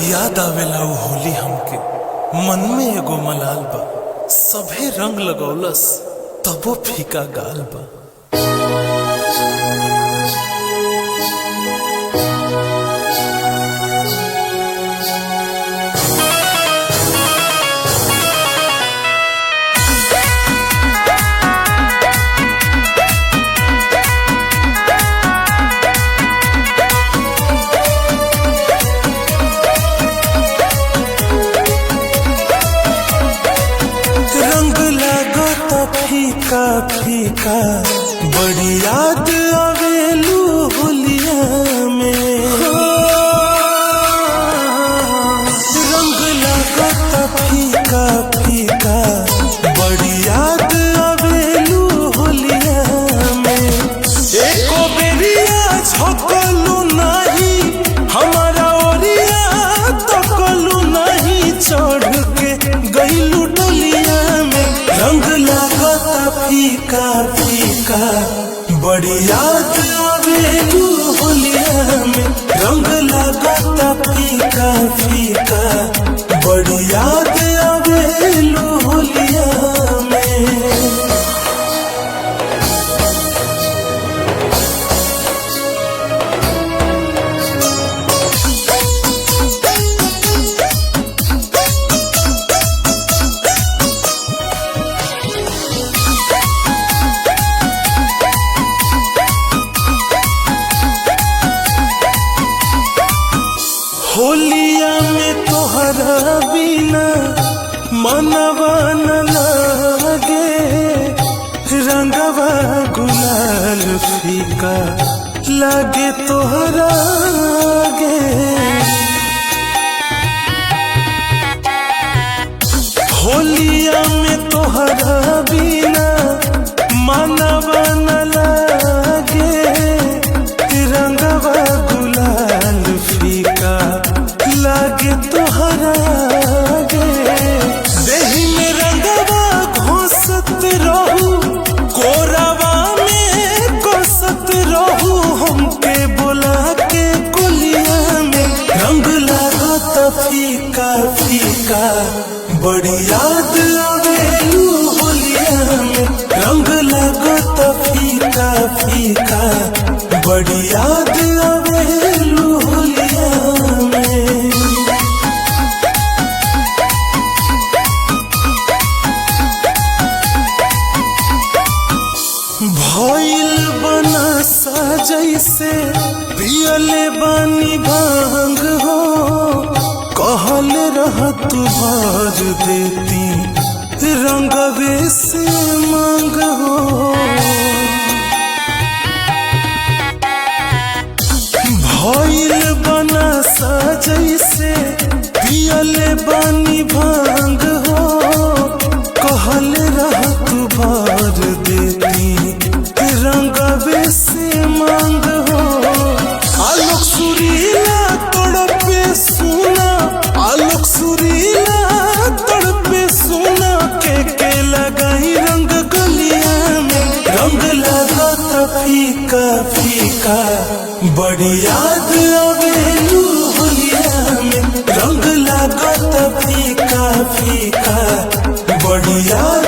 याद आवेला उ होली हमके, मन में एगो मलाल बा, सभे रंग लगौलस तबो फीका गाल बा। फीका फीका बड़ी याद आवेलू होलिया में, रंग लागता फीका फीका बड़ी याद आवेलू होलिया में। एको बेरिया झोंकलू नहीं हमारा ओरिया, तकलू नहीं चढ़ के गईलू डोलिया में। रंग फीका फीका बड़ी याद आवेलू होलिया में, रंग लागता फीका फीका बड़ी याद आवेलू होलिया में। होलिया में तोहरा बिना मनवा न लागे, रंगवा गुलाल फीका लागे तोहरा आगे। होलिया में तोहरा बिना मनवा न लागे, रंगवा गुलाल फीका लागे तोहरा आगे। देही में रंगवा घोसत रहू, कोरावा में कोसत रहू, हमके बोला के कोलिया में। रंग लागता फीका फीका बड़ी याद आवेलू होलिया में, रंग लागता फीका फीका बड़ी याद आवेलू होलिया में। भइल बना जैसे पियले बानी भांग हो, कहल रहत भर देती रंगवे से मांग हो। भइल बना जैसे पियले बानी भांग हो, कहल रहत भर देती रंगवे से मांग हो। आलोक सुरीला तड़पे सुना, आलोक सुरीला तड़पे सुना, के लगाई रंग गलिया में। रंग लागता फीका फीका बड़ी याद आवेलू होलिया में, रंग लागता फीका फीका बड़ी याद